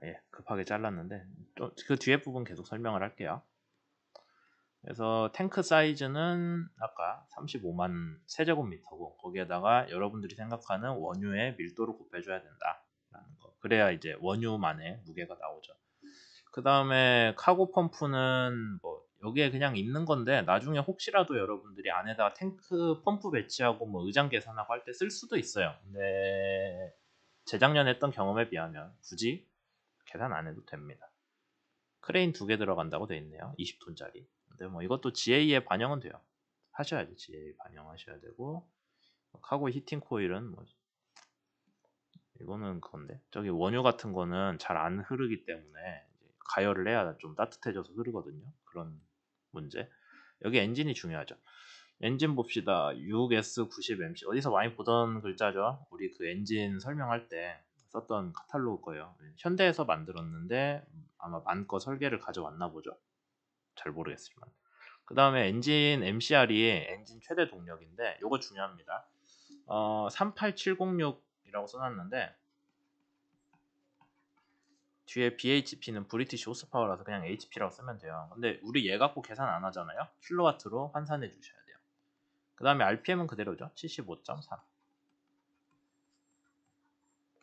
예, 급하게 잘랐는데 또 그 뒤에 부분 계속 설명을 할게요. 그래서 탱크 사이즈는 아까 35만 세제곱미터고 거기에다가 여러분들이 생각하는 원유의 밀도를 곱해줘야 된다라는 거. 그래야 이제 원유만의 무게가 나오죠. 그 다음에 카고 펌프는 뭐 여기에 그냥 있는 건데 나중에 혹시라도 여러분들이 안에다가 탱크 펌프 배치하고 뭐 의장 계산하고 할 때 쓸 수도 있어요. 근데 재작년에 했던 경험에 비하면 굳이 계산 안 해도 됩니다. 크레인 2개 들어간다고 돼 있네요. 20톤짜리. 근데 뭐 이것도 GA에 반영은 돼요. 하셔야죠. GA 반영하셔야 되고 카고 히팅 코일은 뭐 이거는 그건데 저기 원유 같은 거는 잘 안 흐르기 때문에 가열을 해야 좀 따뜻해져서 흐르거든요. 그런 문제. 여기 엔진이 중요하죠. 엔진 봅시다. 6S90MC 어디서 많이 보던 글자죠. 우리 그 엔진 설명할 때 썼던 카탈로그 거예요. 현대에서 만들었는데 아마 만거 설계를 가져왔나 보죠. 잘 모르겠지만. 그 다음에 엔진 MCR이 엔진 최대 동력인데 이거 중요합니다. 38706이라고 써놨는데 뒤에 BHP는 브리티시 호스파워라서 그냥 HP라고 쓰면 돼요. 근데 우리 얘 갖고 계산 안 하잖아요. 킬로와트로 환산해 주셔야 돼요. 그 다음에 RPM은 그대로죠. 75.3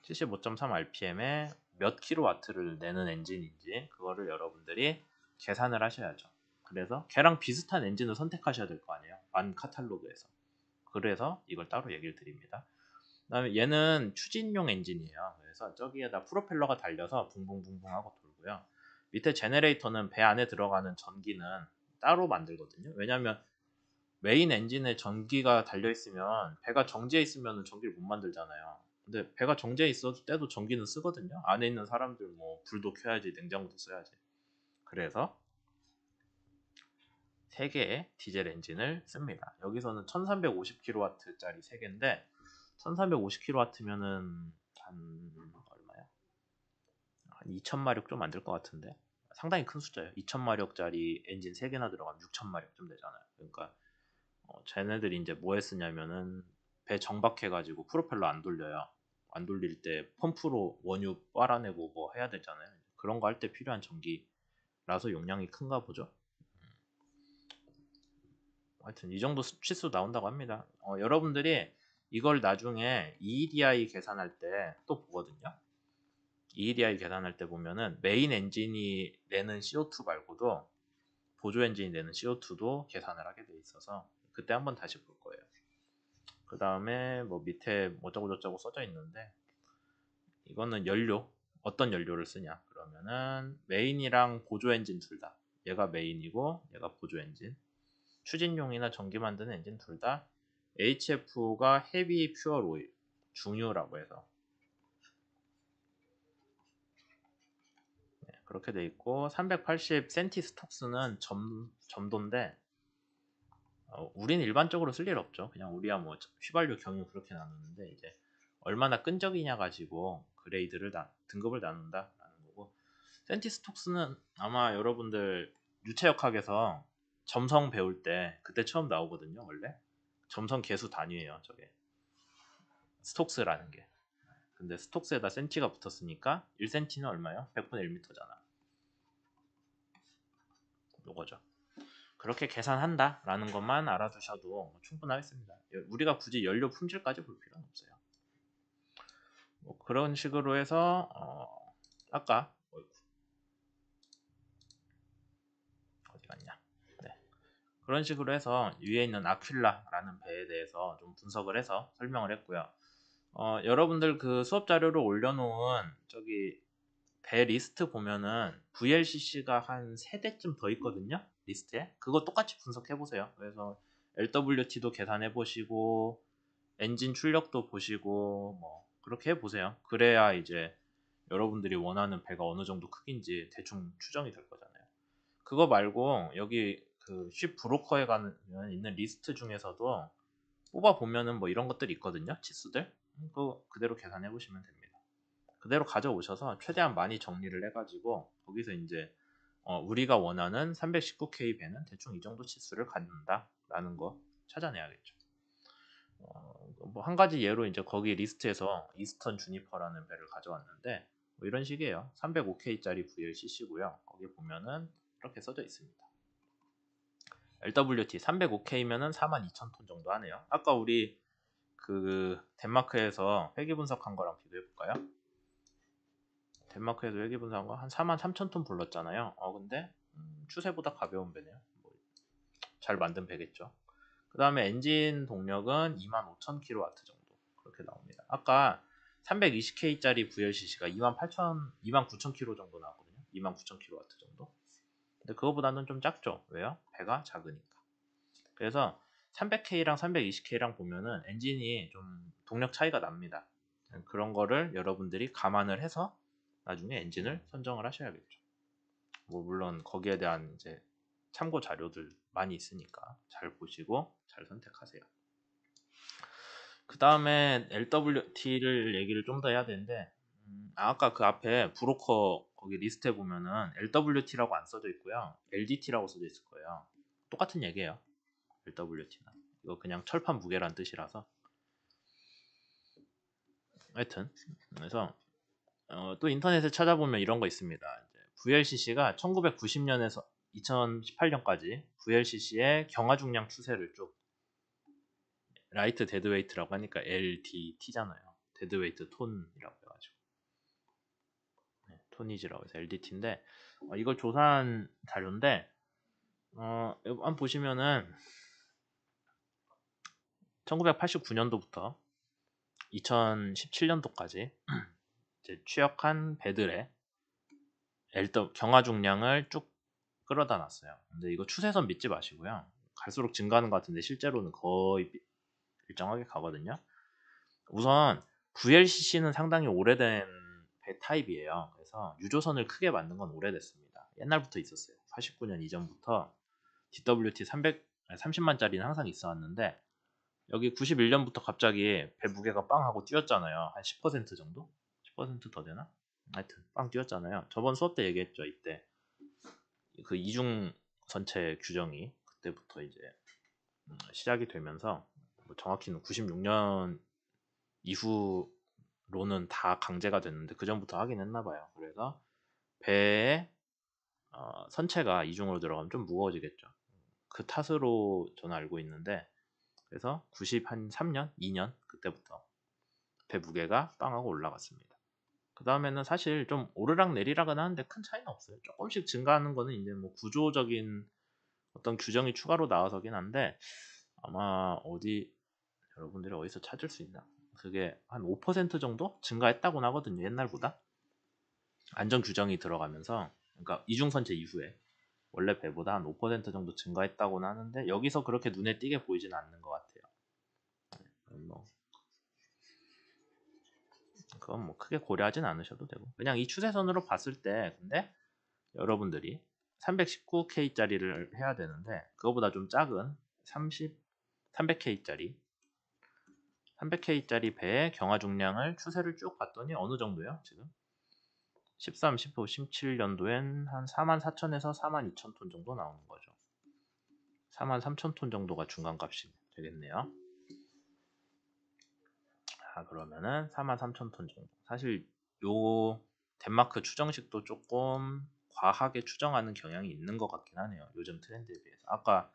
75.3 RPM에 몇 킬로와트를 내는 엔진인지 그거를 여러분들이 계산을 하셔야죠. 그래서 걔랑 비슷한 엔진을 선택하셔야 될 거 아니에요. 만 카탈로그에서. 그래서 이걸 따로 얘기를 드립니다. 그다음에 얘는 추진용 엔진이에요. 그래서 저기에다 프로펠러가 달려서 붕붕붕붕 하고 돌고요. 밑에 제네레이터는 배 안에 들어가는 전기는 따로 만들거든요. 왜냐하면 메인 엔진에 전기가 달려 있으면 배가 정지해 있으면 전기를 못 만들잖아요. 근데 배가 정지해 있어도 때도 전기는 쓰거든요. 안에 있는 사람들 뭐 불도 켜야지, 냉장고도 써야지. 그래서 3개의 디젤 엔진을 씁니다. 여기서는 1350kW짜리 3개인데 1350kW면은 한 얼마야? 한 2000마력 좀 안 될 것 같은데 상당히 큰 숫자예요. 2000마력짜리 엔진 3개나 들어가면 6000마력쯤 되잖아요. 그러니까 쟤네들이 이제 뭐에 쓰냐면은 배 정박해가지고 프로펠러 안 돌려요. 안 돌릴 때 펌프로 원유 빨아내고 뭐 해야 되잖아요. 그런 거 할 때 필요한 전기라서 용량이 큰가 보죠. 하여튼 이 정도 치수 나온다고 합니다. 여러분들이 이걸 나중에 EEDI 계산할 때 또 보거든요. EEDI 계산할 때 보면은 메인 엔진이 내는 CO2 말고도 보조 엔진이 내는 CO2도 계산을 하게 돼 있어서 그때 한번 다시 볼 거예요. 그 다음에 뭐 밑에 뭐저쩌고 써져 있는데 이거는 연료 어떤 연료를 쓰냐 그러면은 메인이랑 보조 엔진 둘 다 얘가 메인이고 얘가 보조 엔진 추진용이나 전기 만드는 엔진 둘 다 HF가 헤비 퓨얼 오일 중유라고 해서 그렇게 돼 있고 380 센티 스톡스는 점도인데 우리는 일반적으로 쓸 일 없죠. 그냥 우리야 뭐 휘발유 경유 그렇게 나누는데 이제 얼마나 끈적이냐 가지고 그레이드를 등급을 나눈다라는 거고 센티 스톡스는 아마 여러분들 유체역학에서 점성 배울 때 그때 처음 나오거든요. 원래 점성 계수 단위예요. 저게 스톡스라는 게. 근데 스톡스에다 센티가 붙었으니까 1센티는 얼마요? 100분의 1m잖아. 요거죠. 그렇게 계산한다라는 것만 알아두셔도 충분하겠습니다. 우리가 굳이 연료 품질까지 볼 필요는 없어요. 뭐 그런 식으로 해서 아까 어디 갔냐? 네. 그런 식으로 해서 위에 있는 아퀴라라는 배에 대해서 좀 분석을 해서 설명을 했고요. 여러분들 그 수업 자료로 올려놓은 저기 배 리스트 보면은 VLCC가 한 3대쯤 더 있거든요. 리스트에. 그거 똑같이 분석해 보세요. 그래서 LWT도 계산해 보시고 엔진 출력도 보시고 뭐 그렇게 해 보세요. 그래야 이제 여러분들이 원하는 배가 어느 정도 크기인지 대충 추정이 될 거잖아요. 그거 말고 여기 그 쉽 브로커에 가면 있는 리스트 중에서도 뽑아 보면은 뭐 이런 것들이 있거든요. 치수들. 그거 그대로 계산해 보시면 됩니다. 그대로 가져오셔서 최대한 많이 정리를 해가지고 거기서 이제 우리가 원하는 319K 배는 대충 이 정도 치수를 갖는다라는 거 찾아내야겠죠. 뭐 한 가지 예로 이제 거기 리스트에서 이스턴 주니퍼라는 배를 가져왔는데 뭐 이런 식이에요. 305K짜리 VLCC고요. 거기 보면은 이렇게 써져 있습니다. LWT 305K면은 42,000톤 정도 하네요. 아까 우리 그 덴마크에서 회계 분석한 거랑 비교해 볼까요? 덴마크에서 회계 분석한 거 한 43,000톤 불렀잖아요. 근데 추세보다 가벼운 배네요. 잘 만든 배겠죠. 그 다음에 엔진 동력은 25,000kW 정도 그렇게 나옵니다. 아까 320K짜리 VLCC가 29,000kW 정도 나왔거든요. 29,000kW 정도. 근데 그거보다는 좀 작죠. 왜요? 배가 작으니까. 그래서 300K랑 320K랑 보면은 엔진이 좀 동력 차이가 납니다. 그런 거를 여러분들이 감안을 해서 나중에 엔진을 선정을 하셔야겠죠. 뭐 물론 거기에 대한 이제 참고 자료들 많이 있으니까 잘 보시고 잘 선택하세요. 그 다음에 LWT를 얘기를 좀 더 해야 되는데 아까 그 앞에 브로커 거기 리스트에 보면은 LWT라고 안 써져 있고요. LDT라고 써져 있을 거예요. 똑같은 얘기예요. LWT는 이거 그냥 철판 무게란 뜻이라서 하여튼 그래서 또 인터넷에 찾아보면 이런 거 있습니다. VLCC가 1990년에서 2018년까지 VLCC의 경화 중량 추세를 쭉 라이트 데드웨이트라고 하니까 LDT잖아요. 데드웨이트 톤이라고 해가지고 톤이지라고 해서 LDT인데 이걸 조사한 자료인데 한번 보시면은 1989년도부터 2017년도까지 이제 취역한 배들의 경화 중량을 쭉 끌어다 놨어요. 근데 이거 추세선 믿지 마시고요. 갈수록 증가하는 것 같은데 실제로는 거의 일정하게 가거든요. 우선 VLCC는 상당히 오래된 배 타입이에요. 그래서 유조선을 크게 만든 건 오래됐습니다. 옛날부터 있었어요. 89년 이전부터 DWT 30만짜리는 항상 있어 왔는데 여기 91년부터 갑자기 배 무게가 빵 하고 뛰었잖아요. 한 10% 정도? 10% 더 되나? 하여튼 빵 뛰었잖아요. 저번 수업 때 얘기했죠. 이때 그 이중 선체 규정이 그때부터 이제 시작이 되면서 뭐 정확히는 96년 이후로는 다 강제가 됐는데 그 전부터 하긴 했나 봐요. 그래서 배의 선체가 이중으로 들어가면 좀 무거워지겠죠. 그 탓으로 저는 알고 있는데 그래서 93년, 2년 그때부터 배 무게가 빵하고 올라갔습니다. 그 다음에는 사실 좀 오르락 내리락은 하는데 큰 차이는 없어요. 조금씩 증가하는 거는 이제 뭐 구조적인 어떤 규정이 추가로 나와서긴 한데 아마 여러분들이 어디서 찾을 수 있나? 그게 한 5% 정도 증가했다고는 하거든요. 옛날보다 안전 규정이 들어가면서 그러니까 이중선체 이후에 원래 배보다 한 5% 정도 증가했다고는 하는데 여기서 그렇게 눈에 띄게 보이지는 않는 것 같아요. 뭐 그건 뭐 크게 고려하진 않으셔도 되고 그냥 이 추세선으로 봤을 때 근데 여러분들이 319K짜리를 해야 되는데 그거보다 좀 작은 300K짜리 배의 경화 중량을 추세를 쭉 봤더니 어느 정도요? 지금 13, 15, 17년도엔 한 44,000에서 42,000톤 정도 나오는 거죠. 43,000톤 정도가 중간값이 되겠네요. 그러면은 43,000톤 정도. 사실 요 덴마크 추정식도 조금 과하게 추정하는 경향이 있는 것 같긴 하네요. 요즘 트렌드에 비해서. 아까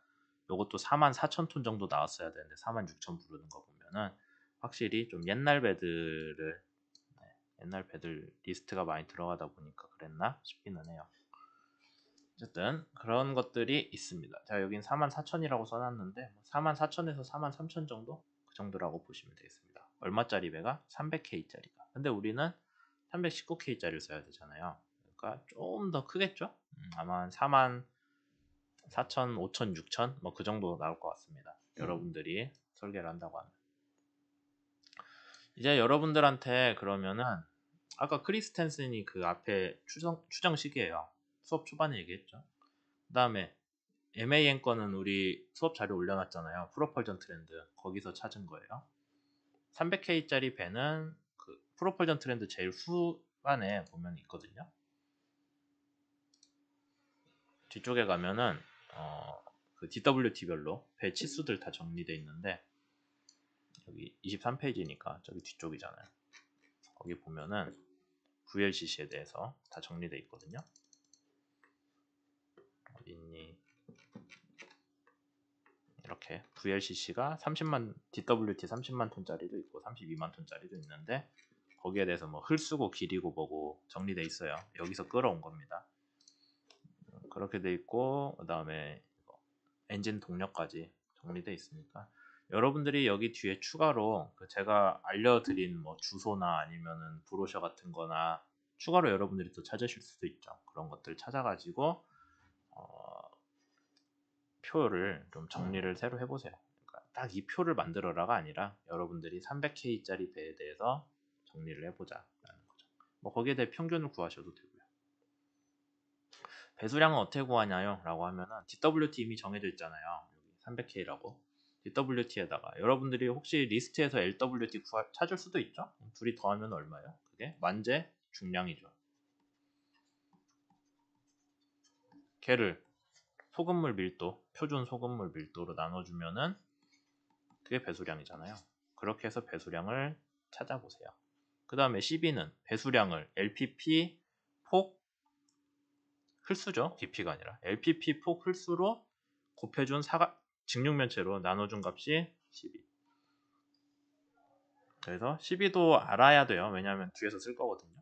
요것도 44,000톤 정도 나왔어야 되는데 46,000 부르는 거 보면은 확실히 좀 옛날 배들 리스트가 많이 들어가다 보니까 그랬나 싶기는 해요. 어쨌든 그런 것들이 있습니다. 자, 여긴 44,000이라고 써놨는데 44,000에서 43,000 정도? 그 정도라고 보시면 되겠습니다. 얼마짜리 배가? 300K짜리가. 근데 우리는 319K짜리를 써야 되잖아요. 그러니까 좀 더 크겠죠? 아마 한 44,000, 5,000, 6,000 뭐 그 정도 나올 것 같습니다. 여러분들이 설계를 한다고 하면. 이제 여러분들한테 그러면은 아까 크리스텐슨이 그 앞에 추정식이에요. 수업 초반에 얘기했죠. 그 다음에 MAN 거는 우리 수업 자료 올려놨잖아요. 프로펄전 트렌드 거기서 찾은 거예요. 300K짜리 배는 그 프로펄전 트렌드 제일 후반에 보면 있거든요. 뒤쪽에 가면은 그 DWT별로 배 치수들 다 정리되어 있는데 여기 23페이지니까 저기 뒤쪽이잖아요. 거기 보면은 VLCC에 대해서 다 정리되어 있거든요. 어디 있니? 이렇게 VLCC가 30만 DWT 30만 톤짜리도 있고 32만 톤짜리도 있는데 거기에 대해서 뭐 흘수고 길이고 뭐고 정리돼 있어요. 여기서 끌어온 겁니다. 그렇게 돼 있고 그 다음에 엔진 동력까지 정리돼 있으니까 여러분들이 여기 뒤에 추가로 제가 알려드린 뭐 주소나 아니면은 브로셔 같은 거나 추가로 여러분들이 또 찾으실 수도 있죠. 그런 것들 찾아가지고 표를 좀 정리를 새로 해보세요. 그러니까 딱 이 표를 만들어라가 아니라 여러분들이 300K짜리 배에 대해서 정리를 해보자라는 거죠. 뭐 거기에 대해 평균을 구하셔도 되고요. 배수량은 어떻게 구하냐요? 라고 하면은 DWT 이미 정해져 있잖아요. 여기 300K라고. DWT에다가 여러분들이 혹시 리스트에서 LWT 찾을 수도 있죠? 둘이 더하면 얼마예요? 그게 만재 중량이죠. 걔를 소금물 밀도, 표준 소금물 밀도로 나눠주면은 그게 배수량이잖아요. 그렇게 해서 배수량을 찾아보세요. 그 다음에 CB는 배수량을 LPP 폭 흘수죠. DP가 아니라 LPP 폭 흘수로 곱해준 직육면체로 나눠준 값이 CB. 그래서 CB도 알아야 돼요. 왜냐하면 뒤에서 쓸 거거든요.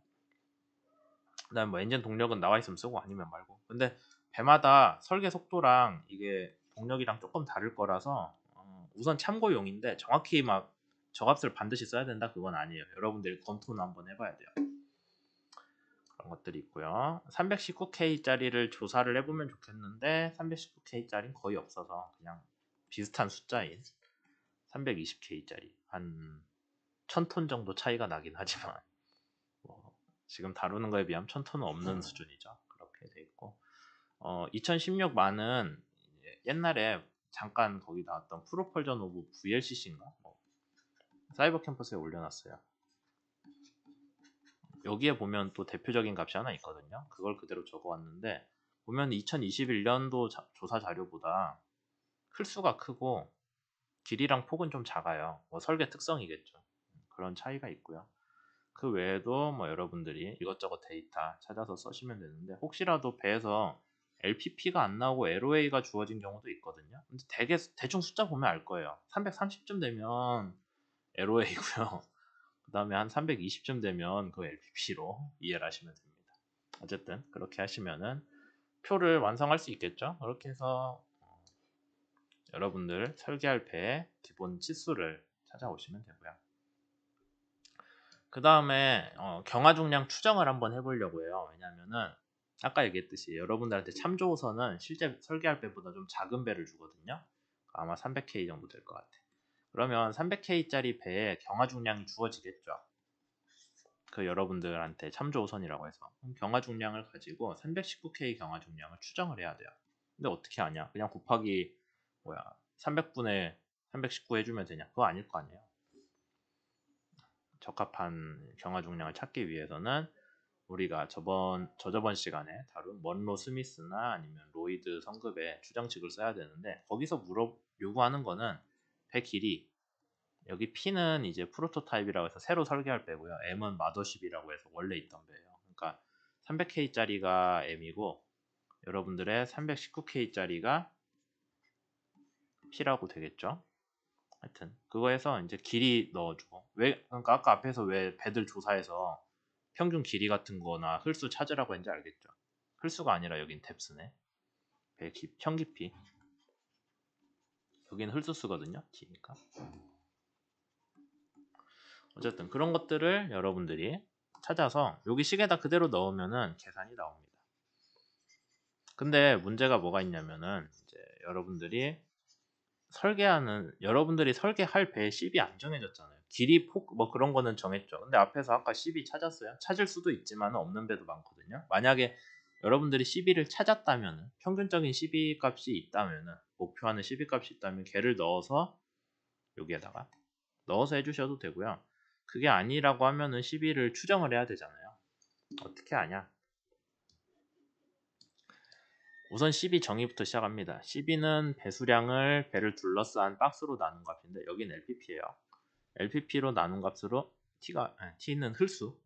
그 다음에 뭐 엔진 동력은 나와 있으면 쓰고 아니면 말고. 근데 배마다 설계 속도랑 이게 동력이랑 조금 다를 거라서 우선 참고용인데 정확히 막 저 값을 반드시 써야 된다 그건 아니에요. 여러분들이 검토는 한번 해봐야 돼요. 그런 것들이 있고요. 319K짜리를 조사를 해보면 좋겠는데 319K짜리는 거의 없어서 그냥 비슷한 숫자인 320K짜리 한 1000톤 정도 차이가 나긴 하지만 뭐 지금 다루는 거에 비하면 1000톤은 없는 수준이죠. 그렇게 돼 있고 2016만은 옛날에 잠깐 거기 나왔던 프로펄전 오브 VLCC인가 사이버 캠퍼스에 올려놨어요. 여기에 보면 또 대표적인 값이 하나 있거든요. 그걸 그대로 적어왔는데 보면 2021년도 조사 자료보다 클수가 크고 길이랑 폭은 좀 작아요. 뭐 설계 특성이겠죠. 그런 차이가 있고요. 그 외에도 뭐 여러분들이 이것저것 데이터 찾아서 쓰시면 되는데 혹시라도 배에서 LPP가 안 나오고 LOA가 주어진 경우도 있거든요. 근데 대충 숫자 보면 알 거예요. 330쯤 되면 LOA고요. 그 다음에 한 320쯤 되면 그 LPP로 이해를 하시면 됩니다. 어쨌든 그렇게 하시면은 표를 완성할 수 있겠죠. 그렇게 해서 여러분들 설계할 배의 기본 치수를 찾아오시면 되고요. 그 다음에 경화 중량 추정을 한번 해보려고 해요. 왜냐면은 아까 얘기했듯이 여러분들한테 참조선은 실제 설계할 배보다 좀 작은 배를 주거든요. 아마 300K 정도 될 것 같아. 그러면 300K짜리 배에 경화 중량이 주어지겠죠. 그 여러분들한테 참조선이라고 해서 경화 중량을 가지고 319K 경화 중량을 추정을 해야 돼요. 근데 어떻게 하냐? 그냥 곱하기 300분의 319 해주면 되냐? 그거 아닐 거 아니에요. 적합한 경화 중량을 찾기 위해서는 우리가 저저번 시간에 다룬 먼로 스미스나 아니면 로이드 성급의 추정식을 써야 되는데 거기서 요구하는 거는 배 길이 여기 P는 이제 프로토타입이라고 해서 새로 설계할 배고요. M은 마더십이라고 해서 원래 있던 배예요. 그러니까 300K짜리가 M이고 여러분들의 319K짜리가 P라고 되겠죠. 하여튼 그거에서 이제 길이 넣어주고 그러니까 아까 앞에서 왜 배들 조사해서 평균 길이 같은 거나 흘수 찾으라고 했는지 알겠죠. 흘수가 아니라 여긴 뎁스네. 배 형 깊이 여기는 흘수 쓰거든요. T니까. 어쨌든 그런 것들을 여러분들이 찾아서 여기 식에다 그대로 넣으면은 계산이 나옵니다. 근데 문제가 뭐가 있냐면은 이제 여러분들이 설계할 배의 CB 안 정해졌잖아요. 길이 폭 뭐 그런 거는 정했죠. 근데 앞에서 아까 CB 찾았어요. 찾을 수도 있지만 없는 배도 많거든요. 만약에 여러분들이 CB를 찾았다면 평균적인 CB 값이 있다면은 목표하는 CB 값이 있다면 걔를 넣어서 여기에다가 넣어서 해주셔도 되고요. 그게 아니라고 하면은 CB를 추정을 해야 되잖아요. 어떻게 하냐? 우선 CB 정의부터 시작합니다. CB는 배수량을 배를 둘러싼 박스로 나눈 값인데 여기는 LPP예요. LPP로 나눈 값으로 T는 흘수.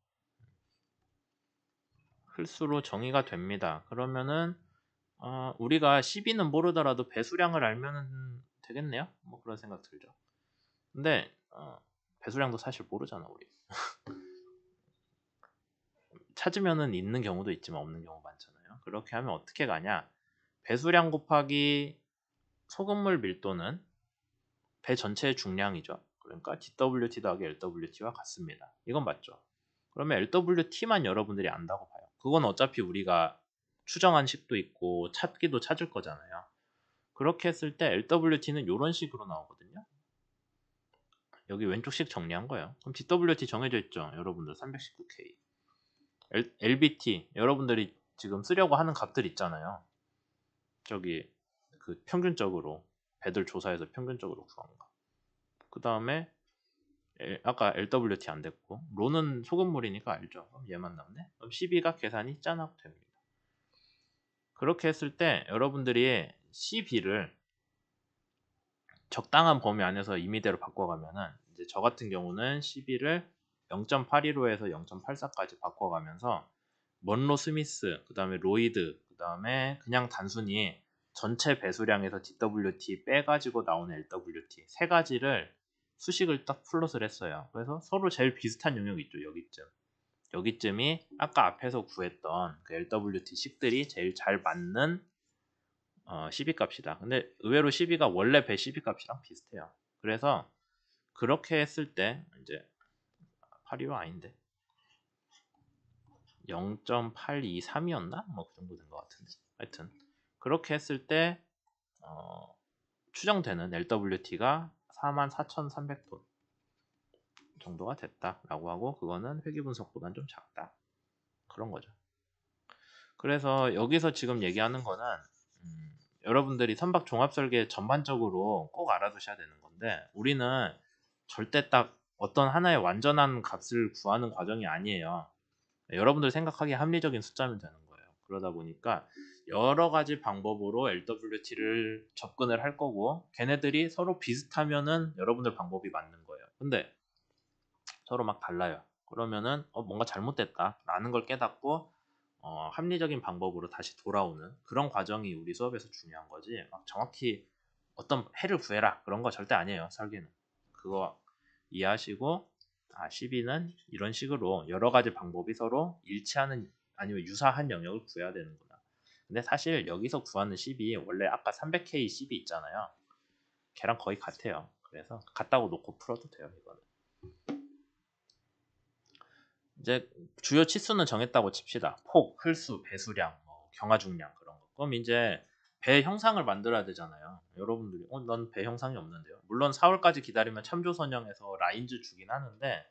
흘수로 정의가 됩니다. 그러면은 우리가 CB는 모르더라도 배수량을 알면 되겠네요. 뭐 그런 생각 들죠. 근데 배수량도 사실 모르잖아 우리. 찾으면은 있는 경우도 있지만 없는 경우 많잖아요. 그렇게 하면 어떻게 가냐? 배수량 곱하기 소금물 밀도는 배 전체의 중량이죠. 그러니까 DWT 더하기 LWT와 같습니다. 이건 맞죠? 그러면 LWT만 여러분들이 안다고 봐요. 그건 어차피 우리가 추정한 식도 있고 찾기도 찾을 거잖아요. 그렇게 했을 때 LWT는 이런 식으로 나오거든요. 여기 왼쪽씩 정리한 거예요. 그럼 DWT 정해져 있죠. 여러분들 319K. LBT 여러분들이 지금 쓰려고 하는 값들 있잖아요. 저기 그 평균적으로 배들 조사해서 평균적으로 구한 거. 그 다음에 아까 LWT 안 됐고 로는 소금물이니까 알죠. 그럼 얘만 남네. 그럼 12가 계산이 짠하고 됩니다. 그렇게 했을 때 여러분들이 CB를 적당한 범위 안에서 임의대로 바꿔가면은 이제 저 같은 경우는 CB를 0.815에서 0.84까지 바꿔가면서 먼로 스미스, 그 다음에 로이드, 그 다음에 그냥 단순히 전체 배수량에서 DWT 빼가지고 나오는 LWT 세 가지를 수식을 딱 플롯을 했어요. 그래서 서로 제일 비슷한 영역 있죠. 여기쯤이 아까 앞에서 구했던 그 LWT 식들이 제일 잘 맞는 CB 값이다. 근데 의외로 CB가 원래 배 CB 값이랑 비슷해요. 그래서 그렇게 했을 때 이제 815 아닌데 0.823이었나? 뭐 그 정도 된 것 같은데. 하여튼 그렇게 했을 때 추정되는 LWT가 44,300톤 정도가 됐다라고 하고 그거는 회귀분석보다는 좀 작다. 그런 거죠. 그래서 여기서 지금 얘기하는 거는 여러분들이 선박 종합설계 전반적으로 꼭 알아두셔야 되는 건데 우리는 절대 딱 어떤 하나의 완전한 값을 구하는 과정이 아니에요. 여러분들 생각하기에 합리적인 숫자면 되는 거예요. 그러다 보니까 여러 가지 방법으로 LWT를 접근을 할 거고 걔네들이 서로 비슷하면은 여러분들 방법이 맞는 거예요. 근데 서로 막 달라요. 그러면은 뭔가 잘못됐다라는 걸 깨닫고 합리적인 방법으로 다시 돌아오는 그런 과정이 우리 수업에서 중요한 거지. 막 정확히 어떤 해를 구해라 그런 거 절대 아니에요. 설계는. 그거 이해하시고 12는 이런 식으로 여러 가지 방법이 서로 일치하는 아니면 유사한 영역을 구해야 되는구나. 근데 사실 여기서 구하는 12 원래 아까 300K 12 있잖아요. 걔랑 거의 같아요. 그래서 같다고 놓고 풀어도 돼요. 이거는. 이제 주요 치수는 정했다고 칩시다. 폭, 흘수, 배수량, 경화 중량 그런 거. 그럼 이제 배 형상을 만들어야 되잖아요. 여러분들이 난 배 형상이 없는데요. 물론 4월까지 기다리면 참조선형에서 라인즈 주긴 하는데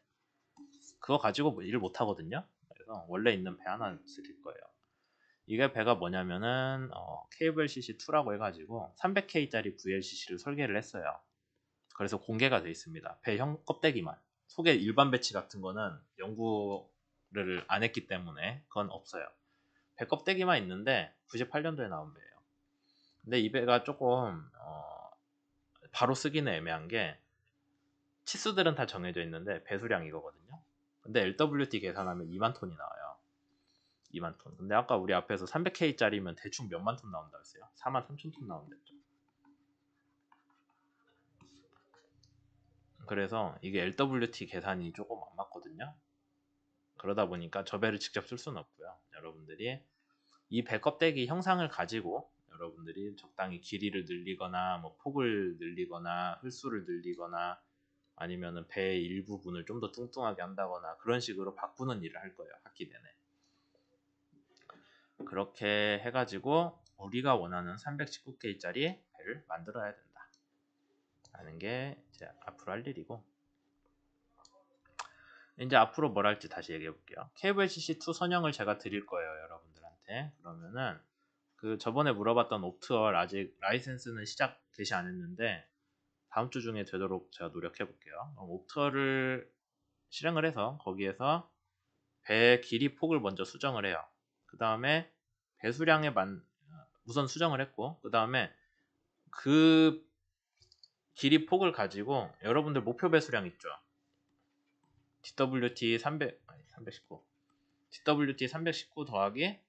그거 가지고 뭐 일을 못 하거든요. 그래서 원래 있는 배 하나 드릴 거예요. 이게 배가 뭐냐면은 KVLCC2라고 해가지고 300K짜리 VLCC를 설계를 했어요. 그래서 공개가 돼 있습니다. 배 형 껍데기만. 속에 일반 배치 같은 거는 연구를 안 했기 때문에 그건 없어요. 배 껍데기만 있는데 98년도에 나온 배예요. 근데 이 배가 조금 바로 쓰기는 애매한 게 치수들은 다 정해져 있는데 배수량 이거거든요. 근데 LWT 계산하면 2만 톤이 나와요. 2만 톤. 근데 아까 우리 앞에서 300K짜리면 대충 몇만 톤 나온다 했어요? 4만 3천 톤 나온다 했죠. 그래서 이게 LWT 계산이 조금 안 맞거든요. 그러다 보니까 저 배를 직접 쓸 수는 없고요. 여러분들이 이 배 껍데기 형상을 가지고 여러분들이 적당히 길이를 늘리거나 뭐 폭을 늘리거나 흘수를 늘리거나 아니면은 배의 일부분을 좀 더 뚱뚱하게 한다거나 그런 식으로 바꾸는 일을 할 거예요. 학기 내내. 그렇게 해가지고 우리가 원하는 319K짜리 배를 만들어야 된다 라는 게 이제 앞으로 할 일이고 이제 앞으로 뭘 할지 다시 얘기해 볼게요. KVLCC2 선형을 제가 드릴 거예요. 여러분들한테. 그러면은 그 저번에 물어봤던 옵트월 아직 라이센스는 시작되지 않았는데 다음 주 중에 되도록 제가 노력해 볼게요. 옵트월을 실행을 해서 거기에서 배 길이 폭을 먼저 수정을 해요. 그 다음에 배수량에 우선 수정을 했고 그 다음에 그 길이 폭을 가지고 여러분들 목표 배수량 있죠. DWT 319 DWT 319 더하기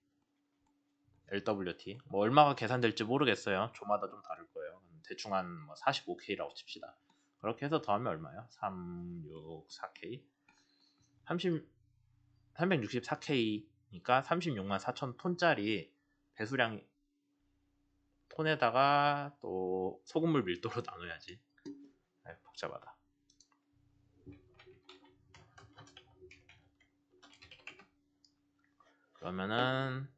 LWT 뭐 얼마가 계산될지 모르겠어요. 조마다 좀 다를 거예요. 대충 한 뭐 45K라고 칩시다. 그렇게 해서 더하면 얼마예요? 364K 364K니까 36만 4천 톤짜리 배수량이 톤에다가 또 소금물 밀도로 나눠야지. 아유, 복잡하다. 그러면은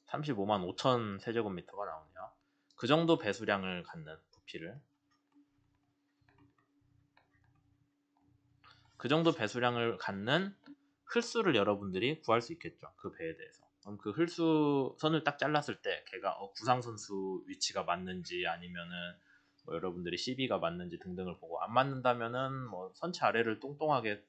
35만 5천 세제곱미터가 나오네요. 그 정도 배수량을 갖는 부피를 그 정도 배수량을 갖는 흘수를 여러분들이 구할 수 있겠죠. 그 배에 대해서. 그럼 그 흘수 선을 딱 잘랐을 때 걔가 구상선수 위치가 맞는지 아니면은 뭐 여러분들이 CB가 맞는지 등등을 보고 안 맞는다면은 뭐 선체 아래를 똥똥하게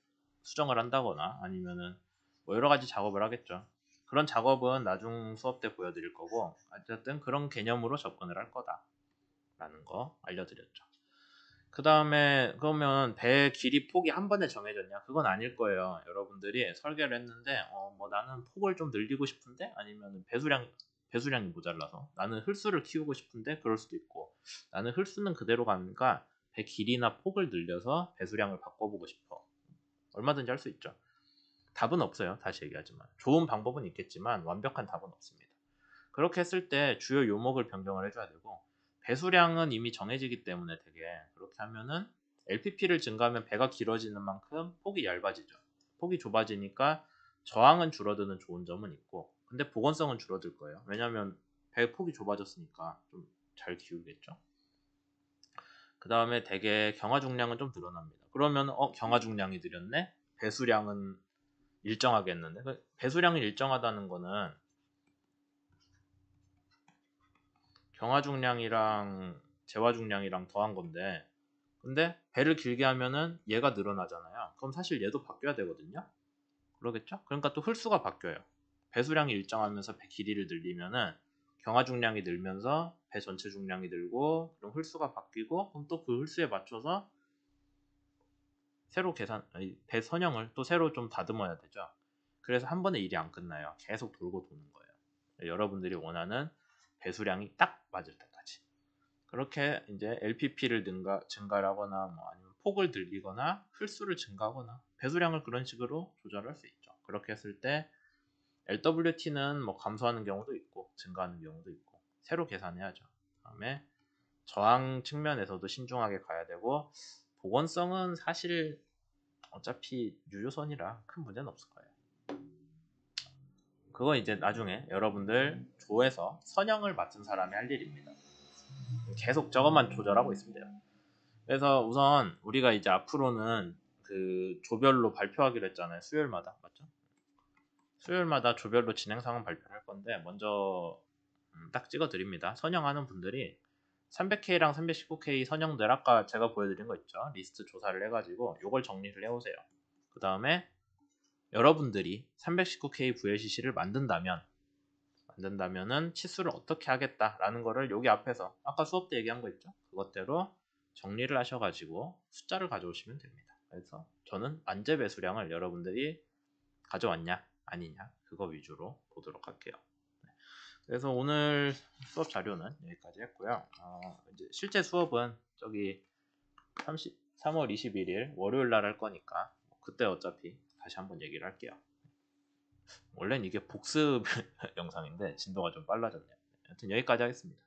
수정을 한다거나 아니면은 뭐 여러 가지 작업을 하겠죠. 그런 작업은 나중 수업 때 보여드릴 거고 어쨌든 그런 개념으로 접근을 할 거다라는 거 알려드렸죠. 그 다음에 그러면 배 길이 폭이 한 번에 정해졌냐? 그건 아닐 거예요. 여러분들이 설계를 했는데 뭐 나는 폭을 좀 늘리고 싶은데 아니면 배수량이 모자라서 나는 흘수를 키우고 싶은데 그럴 수도 있고 나는 흘수는 그대로 가니까 배 길이나 폭을 늘려서 배수량을 바꿔보고 싶어. 얼마든지 할 수 있죠. 답은 없어요. 다시 얘기하지만 좋은 방법은 있겠지만 완벽한 답은 없습니다. 그렇게 했을 때 주요 요목을 변경을 해줘야 되고 배수량은 이미 정해지기 때문에 되게 그렇게 하면은 LPP를 증가하면 배가 길어지는 만큼 폭이 얇아지죠. 폭이 좁아지니까 저항은 줄어드는 좋은 점은 있고 근데 보건성은 줄어들 거예요. 왜냐하면 배 폭이 좁아졌으니까 좀 잘 기울겠죠. 그 다음에 되게 경화 중량은 좀 늘어납니다. 그러면 경화 중량이 늘었네? 배수량은 일정하겠는데? 배수량이 일정하다는 거는 경화 중량이랑 재화 중량이랑 더한 건데 근데 배를 길게 하면은 얘가 늘어나잖아요. 그럼 사실 얘도 바뀌어야 되거든요. 그러겠죠? 그러니까 또 흘수가 바뀌어요. 배수량이 일정하면서 배 길이를 늘리면은 경화 중량이 늘면서 배 전체 중량이 늘고 그럼 흘수가 바뀌고 그럼 또 그 흘수에 맞춰서 새로 배 선형을 또 새로 좀 다듬어야 되죠. 그래서 한 번에 일이 안 끝나요. 계속 돌고 도는 거예요. 여러분들이 원하는 배수량이 딱 맞을 때까지. 그렇게 이제 LPP를 증가하거나 뭐 아니면 폭을 늘리거나 흘수를 증가하거나 배수량을 그런 식으로 조절할 수 있죠. 그렇게 했을 때 LWT는 뭐 감소하는 경우도 있고 증가하는 경우도 있고 새로 계산해야죠. 그다음에 저항 측면에서도 신중하게 가야 되고 보건성은 사실 어차피 유효선이라 큰 문제는 없을 거예요. 그거 이제 나중에 여러분들 조에서 선형을 맡은 사람이 할 일입니다. 계속 저것만 조절하고 있으면 돼요. 그래서 우선 우리가 이제 앞으로는 그 조별로 발표하기로 했잖아요. 수요일마다 맞죠? 수요일마다 조별로 진행 상황 발표를 할 건데 먼저 딱 찍어 드립니다. 선형하는 분들이 300K랑 319K 선형들 아까 제가 보여드린 거 있죠? 리스트 조사를 해가지고 요걸 정리를 해오세요. 그 다음에 여러분들이 319K VLCC를 만든다면은 치수를 어떻게 하겠다라는 거를 여기 앞에서 아까 수업 때 얘기한 거 있죠? 그것대로 정리를 하셔가지고 숫자를 가져오시면 됩니다. 그래서 저는 만재 배수량을 여러분들이 가져왔냐 아니냐 그거 위주로 보도록 할게요. 그래서 오늘 수업 자료는 여기까지 했고요. 이제 실제 수업은 저기 3월 21일 월요일 날 할 거니까 그때 어차피 다시 한번 얘기를 할게요. 원래는 이게 복습 영상인데 진도가 좀 빨라졌네요. 하여튼 여기까지 하겠습니다.